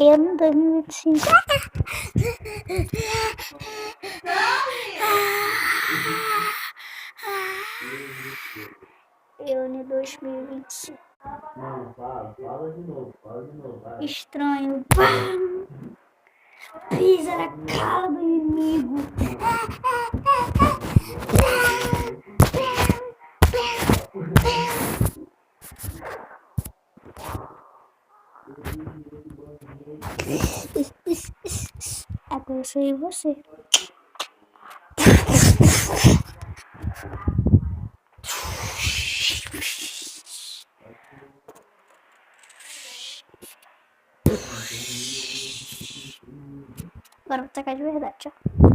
Em 2025. Eu em 2025. Não, fala de novo, vai. Estranho. Pam! Pisa na cara do inimigo. Agora eu sou você. Agora vou tacar de verdade, ó.